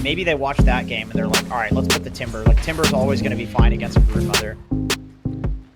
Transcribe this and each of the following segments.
maybe they watched that game and they're like, all right, let's put the Timber. Like, Timber's always going to be fine against a Broodmother.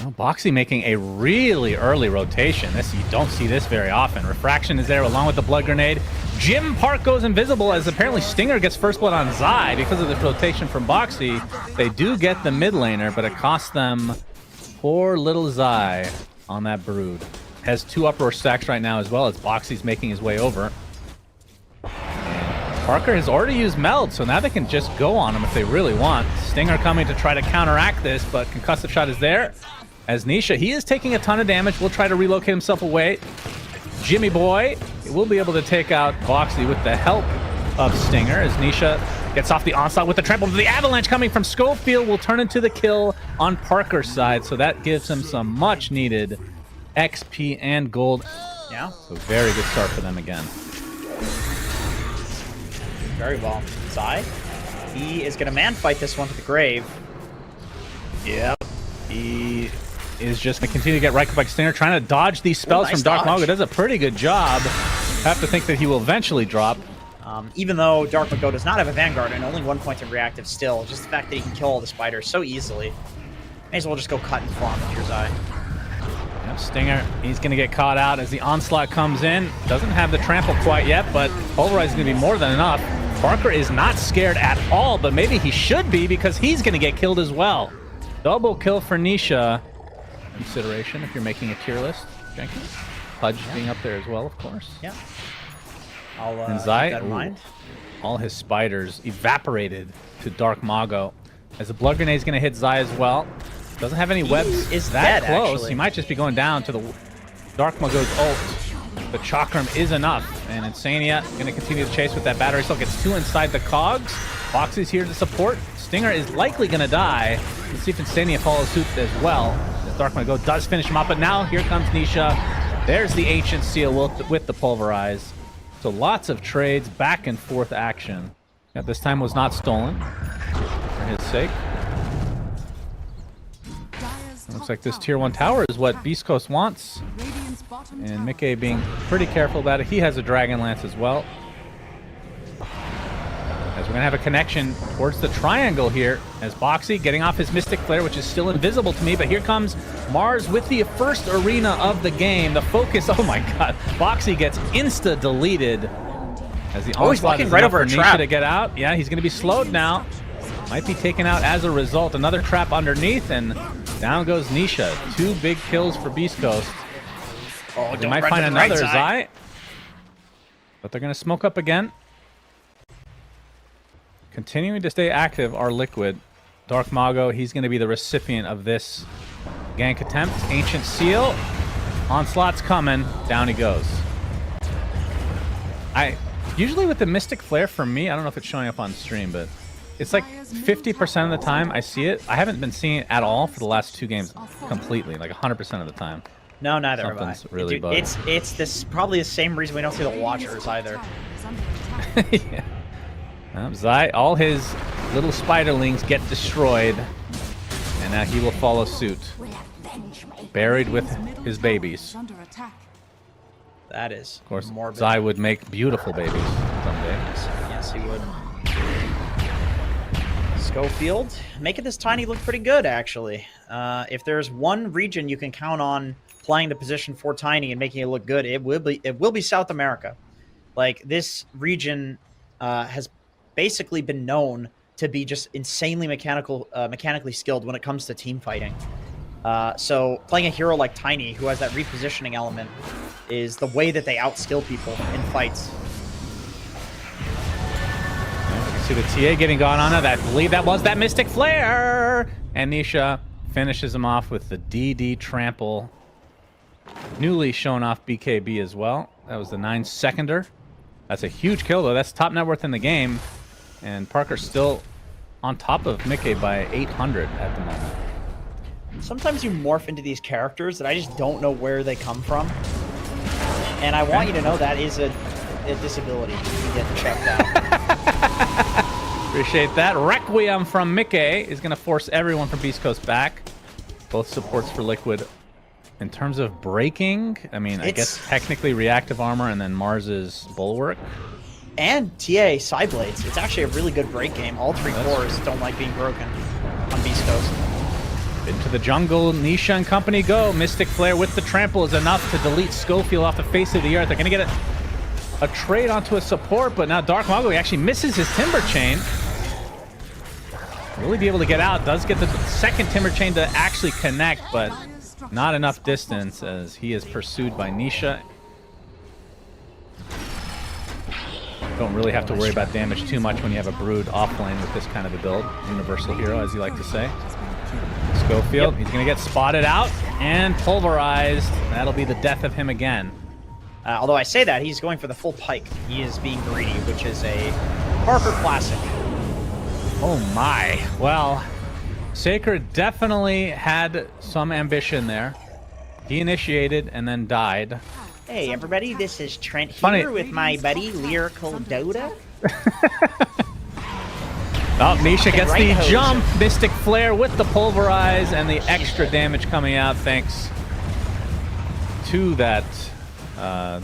Oh, Boxy making a really early rotation. You don't see this very often. Refraction is there along with the Blood Grenade. Jim Park goes invisible as apparently Stinger gets first blood on Zai because of this rotation from Boxy. They do get the mid laner, but it costs them poor little Zai on that Brood. Has 2 uproar stacks right now as well as Boxy's making his way over. And Parker has already used Meld, so now they can just go on him if they really want. Stinger coming to try to counteract this, but Concussive Shot is there. As Nisha, he is taking a ton of damage, will try to relocate himself away. Jimmy Boy will be able to take out Boxy with the help of Stinger as Nisha gets off the onslaught with the trample. The avalanche coming from Schofield will turn into the kill on Parker's side, so that gives him some much needed XP and gold. Yeah. So very good start for them again. Very well. Zai, he is going to man fight this one to the grave. Yep. He is just going to continue to get right by Stinger, trying to dodge these spells nice from Dark dodge. Mago. Does a pretty good job. Have to think that he will eventually drop. Even though Dark Mago does not have a Vanguard and only 1 point of reactive still, just the fact that he can kill all the spiders so easily. May as well just go cut and farm if you're Zai. Yep, Stinger, he's going to get caught out as the onslaught comes in. Doesn't have the trample quite yet, but Pulverize is going to be more than enough. Parker is not scared at all, but maybe he should be because he's going to get killed as well. Double kill for Nisha. Consideration if you're making a tier list, Jenkins. Pudge being up there as well, of course. Yeah. I'll and keep Zai, that in mind. All his spiders evaporated to Dark Mago. As the Blood Grenade is going to hit Zai as well. Doesn't have any webs. Is that dead, close. actually. He might just be going down to the Dark Mago's ult. The Chakram is enough. And Insania going to continue to chase with that battery. Still gets 2 inside the cogs. Boxy's here to support. Stinger is likely going to die. Let's see if Insania follows suit as well. The Dark Mago does finish him up, but now here comes Nisha. There's the Ancient Seal with the Pulverize. So lots of trades, back and forth action. That this time was not stolen for his sake. Looks like this tier 1 tower is what Beastcoast wants. And Mickey being pretty careful about it. He has a Dragon Lance as well. As we're going to have a connection towards the triangle here. As Boxy getting off his Mystic Flare, which is still invisible to me. But here comes Mars with the first arena of the game. The focus, oh my god. Boxy gets insta-deleted. As the onslaught is right enough over for a Nisha trap. to get out. Yeah, he's going to be slowed now. Might be taken out as a result. Another trap underneath, and down goes Nisha. 2 big kills for Beastcoast. Oh, They might find another Zai. But they're going to smoke up again. Continuing to stay active are Liquid. Dark Mago, he's going to be the recipient of this gank attempt. Ancient Seal. Onslaught's coming. Down he goes. Usually with the Mystic Flare, for me, I don't know if it's showing up on stream, but it's like 50% of the time I see it. I haven't been seeing it at all for the last 2 games completely, like 100% of the time. No, neither have I. Something's really Dude, bugged. it's this probably the same reason we don't see the Watchers either. Yeah. Zai, all his little spiderlings get destroyed, and now he will follow suit. Buried with his babies. That is, Of course, morbid. Zai would make beautiful babies someday. Yes, he would. Schofield, making this Tiny look pretty good, actually. If there's one region you can count on playing the position for Tiny and making it look good, it will be South America. Like, this region has basically been known to be just insanely mechanically skilled when it comes to team fighting. So playing a hero like Tiny, who has that repositioning element, is the way that they outskill people in fights. You can see the TA getting gone on it. I believe that was that Mystic Flare! And Nisha finishes him off with the DD Trample. Newly shown off BKB as well. That was the 9-seconder. That's a huge kill, though. That's top net worth in the game. And Parker's still on top of Mickey by 800 at the moment. Sometimes you morph into these characters that I just don't know where they come from. And I want you to know that is a disability. You can get checked out. Appreciate that. Requiem from Mickey is going to force everyone from Beastcoast back. Both supports for Liquid. In terms of breaking, I mean, I guess technically reactive armor and then Mars's Bulwark. and TA side blades. It's actually a really good break game. All three cores don't like being broken on Beastcoast. Into the jungle, Nisha and company go. Mystic Flare with the trample is enough to delete Schofield off the face of the earth. They're going to get a trade onto a support, but now Dark Mago actually misses his Timber Chain. Really be able to get out. Does get the second Timber Chain to actually connect, but not enough distance as he is pursued by Nisha. Don't really have to worry about damage too much when you have a Brood offlane with this kind of a build. Universal hero, as you like to say. Schofield, he's going to get spotted out and pulverized. That'll be the death of him again. Although I say that, he's going for the full pike. He is being greedy, which is a Parker classic. Oh my. Well, Sacred definitely had some ambition there. He initiated and then died. Hey everybody, this is Trent Funny. here with my buddy Lyrical Dota. Oh, Nisha gets Right the hose. jump. Mystic Flare with the pulverize and the extra damage coming out thanks to that,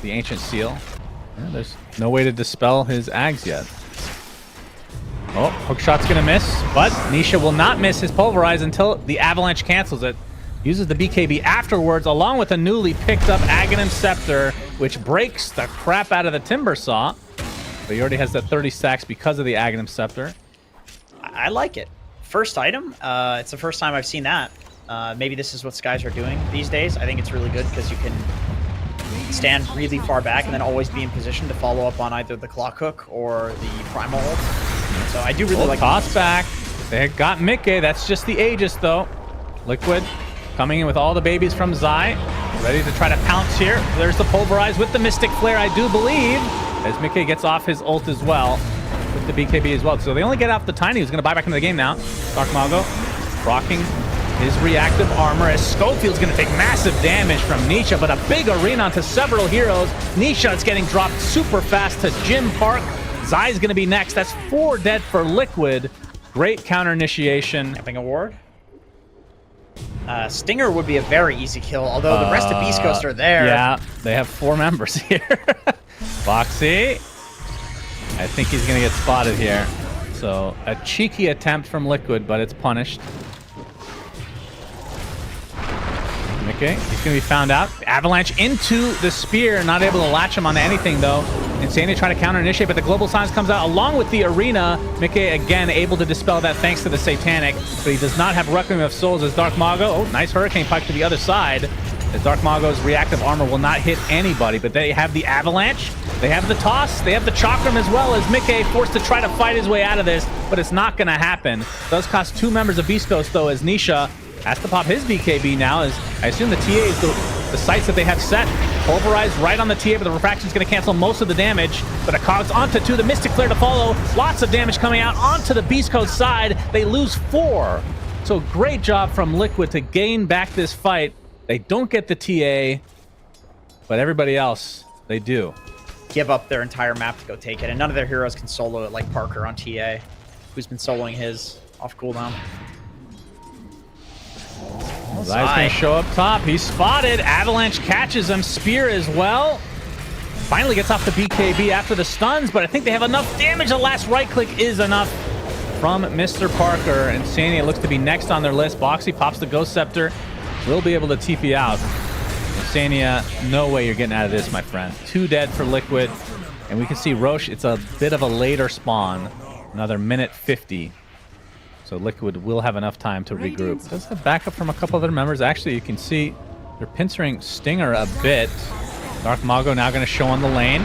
the Ancient Seal. Yeah, there's no way to dispel his Ags yet. Oh, hookshot's gonna miss, but Nisha will not miss his pulverize until the Avalanche cancels it. Uses the BKB afterwards, along with a newly picked up Aghanim Scepter, which breaks the crap out of the Timber Saw. But he already has that 30 stacks because of the Aghanim Scepter. I like it. First item, it's the first time I've seen that. Maybe this is what Skies are doing these days. I think it's really good because you can stand really far back and then always be in position to follow up on either the Clock Hook or the Primal ult. So I do really like toss this. back. They got Mickey. That's just the Aegis, though. Liquid coming in with all the babies from Zai. Ready to try to pounce here. There's the pulverize with the Mystic Flare, I do believe, as Mickey gets off his ult as well. With the BKB as well. So they only get off the Tiny, who's going to buy back into the game now. Dark Mago rocking his reactive armor as Schofield's going to take massive damage from Nisha, but a big arena onto several heroes. Nisha is getting dropped super fast to Jim Park. Zai's going to be next. That's 4 dead for Liquid. Great counter initiation. Camping award. Stinger would be a very easy kill, although the rest of Beastcoast are there. Yeah, they have 4 members here. Foxy. I think he's going to get spotted here. So a cheeky attempt from Liquid, but it's punished. Okay, he's going to be found out. Avalanche into the spear, not able to latch him onto anything though. Insania trying to counter initiate, but the global silence comes out along with the arena. Mickey again able to dispel that thanks to the Satanic, but he does not have Requiem of Souls as Dark Mago. Oh, nice Hurricane Pike to the other side. As Dark Mago's reactive armor will not hit anybody, but they have the Avalanche, they have the Toss, they have the Chakram as well, as Mickey forced to try to fight his way out of this, but it's not going to happen. Does cost 2 members of Beastcoast though, as Nisha has to pop his BKB now, as I assume the TA is the sites that they have set. Pulverized right on the TA, but the refraction is going to cancel most of the damage. But a cogs onto 2, the Mystic Flare to follow. Lots of damage coming out onto the Beastcoast side. They lose 4. So great job from Liquid to gain back this fight. They don't get the TA, but everybody else, they do. Give up their entire map to go take it, and none of their heroes can solo it like Parker on TA, who's been soloing his off cooldown. Zai's going to show up top. He's spotted. Avalanche catches him. Spear as well. Finally gets off the BKB after the stuns, but I think they have enough damage. The last right click is enough from Mr. Parker. And Insania looks to be next on their list. Boxy pops the Ghost Scepter. Will be able to TP out. Insania, no way you're getting out of this, my friend. 2 dead for Liquid. And we can see Roche, it's a bit of a later spawn. Another minute 50. So Liquid will have enough time to regroup. Does have backup from a couple other members. Actually, you can see they're pincering Stinger a bit. Dark Mago now going to show on the lane.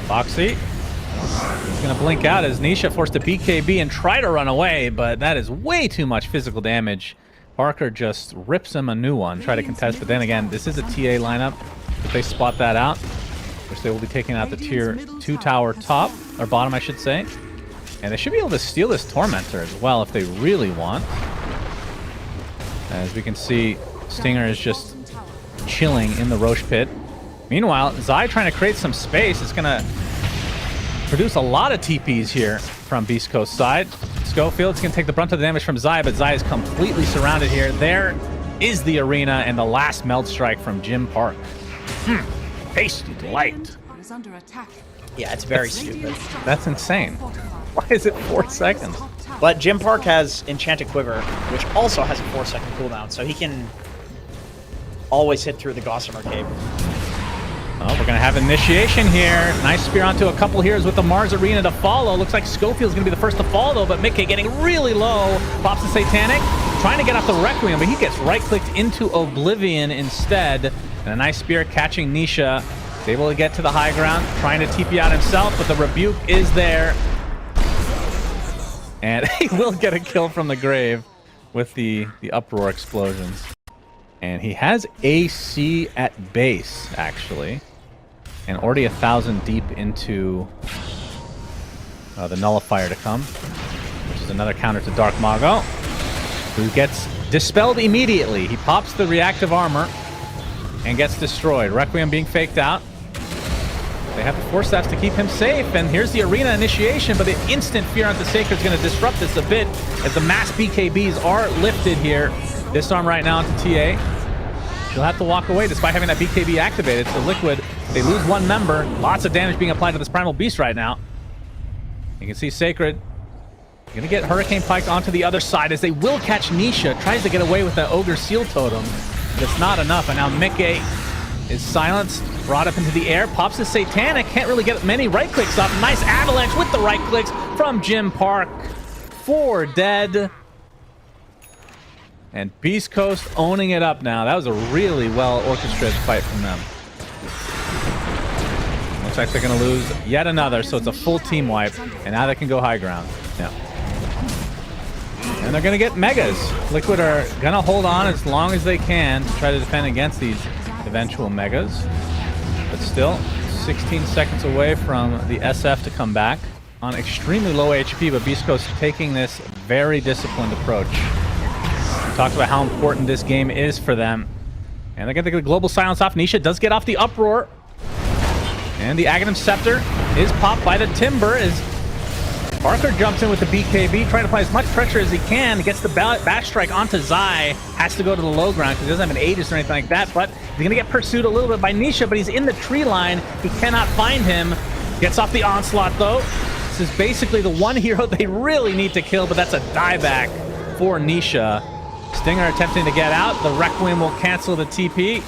Foxy. He's going to blink out as Nisha forced a BKB and try to run away, but that is way too much physical damage. Parker just rips him a new one. Try to contest, but then again, this is a TA lineup. If they spot that out, which they will be taking out the tier 2 tower top, or bottom, I should say. And they should be able to steal this Tormentor as well if they really want. As we can see, Stinger is just chilling in the Roche pit. Meanwhile, Zai trying to create some space. It's going to produce a lot of TPs here from Beastcoast side. Schofield's going to take the brunt of the damage from Zai, but Zai is completely surrounded here. There is the arena and the last meld strike from Jim Park. Tasty delight. Is under attack. Yeah, it's very stupid. That's insane. Why is it 4 seconds? But Jim Park has Enchanted Quiver, which also has a 4-second cooldown, so he can always hit through the Gossamer Cape. Oh, we're going to have initiation here. Nice spear onto a couple heroes with the Mars Arena to follow. Looks like Schofield's going to be the first to fall, though, but Mickey getting really low. Pops the Satanic, trying to get off the Requiem, but he gets right-clicked into Oblivion instead. And a nice spear catching Nisha. He's able to get to the high ground, trying to TP out himself, but the Rebuke is there. And he will get a kill from the grave with the Uproar explosions. And he has AC at base, actually. And already 1,000 deep into the Nullifier to come, which is another counter to Dark Mago, who gets dispelled immediately. He pops the reactive armor and gets destroyed. Requiem being faked out. They have the Force Staffs to keep him safe, and here's the arena initiation, but the instant Fear onto Sacred is going to disrupt this a bit as the mass BKBs are lifted here. Disarm right now onto TA. She'll have to walk away despite having that BKB activated, so Liquid, they lose one member. Lots of damage being applied to this Primal Beast right now. You can see Sacred going to get Hurricane Piked onto the other side as they will catch Nisha. Tries to get away with the Ogre Seal Totem, but it's not enough, and now Mickey is silenced, brought up into the air, pops the Satanic, can't really get many right clicks up. Nice avalanche with the right clicks from Jim Park. 4 dead. And Beastcoast owning it up now. That was a really well orchestrated fight from them. Looks like they're going to lose yet another, so it's a full team wipe. And now they can go high ground. Yeah. And they're going to get Megas. Liquid are going to hold on as long as they can to try to defend against these eventual Megas. But still, 16 seconds away from the SF to come back on extremely low HP, but Beastcoast taking this very disciplined approach. We talked about how important this game is for them. And they're going to get the global silence off. Nisha does get off the Uproar. And the Aghanim Scepter is popped by the Timber as Parker jumps in with the BKB, trying to apply as much pressure as he can. Gets the Bash Strike onto Zai. Has to go to the low ground because he doesn't have an Aegis or anything like that. But he's going to get pursued a little bit by Nisha, but he's in the tree line. He cannot find him. Gets off the Onslaught, though. This is basically the one hero they really need to kill, but that's a dieback for Nisha. Stinger attempting to get out. The Requiem will cancel the TP.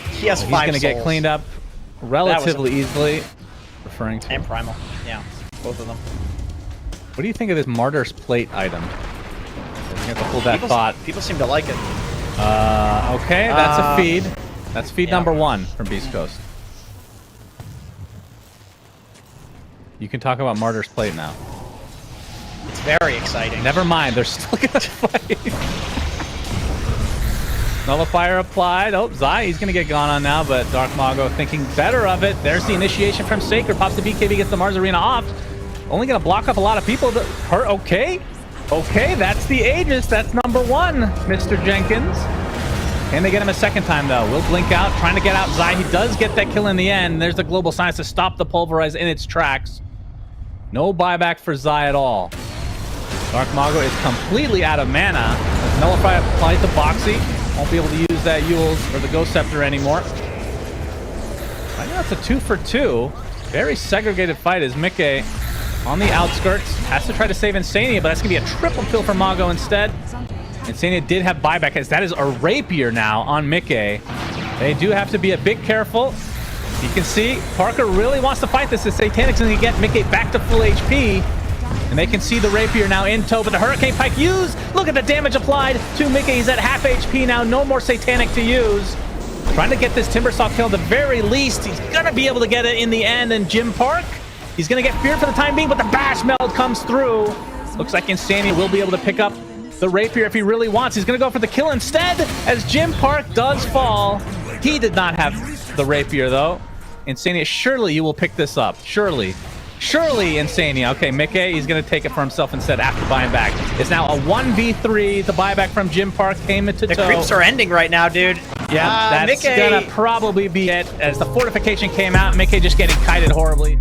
He has 5 He's going to get cleaned up relatively easily. Referring to... And Primal. Yeah, both of them. What do you think of this Martyr's Plate item? You have to hold that thought. People seem to like it. Okay, that's a feed. That's feed number 1 from Beastcoast. You can talk about Martyr's Plate now. It's very exciting. Never mind, they're still gonna fight. Nullifier applied. Oh, Zai, he's gonna get gone on now, but Dark Mago thinking better of it. There's the initiation from Sacred. Pops the BKB, gets the Mars Arena off. Only gonna block up a lot of people. Okay. Okay, that's the Aegis. That's number 1, Mr. Jenkins. Can they get him a second time, though? Will blink out, trying to get out Zai. He does get that kill in the end. There's the Global Science to stop the Pulverize in its tracks. No buyback for Zai at all. Dark Mago is completely out of mana. Nullify applied to Boxy. Won't be able to use that Yule's or the Ghost Scepter anymore. I know it's a 2 for 2. Very segregated fight as Mickey on the outskirts. Has to try to save Insania, but that's going to be a triple kill for Mago instead. Insania did have buyback, as that is a Rapier now on Mickey. They do have to be a bit careful. You can see Parker really wants to fight this. The Satanic's going to get Mickey back to full HP. And they can see the Rapier now in tow, but the Hurricane Pike used. Look at the damage applied to Mickey. He's at half HP now. No more Satanic to use. Trying to get this Timbersaw kill at the very least. He's going to be able to get it in the end. And Jim Park, he's going to get feared for the time being, but the Bash Meld comes through. Looks like Insania will be able to pick up the Rapier if he really wants. He's going to go for the kill instead as Jim Park does fall. He did not have the Rapier, though. Insania, surely you will pick this up. Surely. Surely, Insania. Okay, Mickey, he's going to take it for himself instead after buying back. It's now a 1v3. The buyback from Jim Park came into tow. The creeps are ending right now, dude. Yeah, that's going to probably be it. As the fortification came out, Mickey just getting kited horribly.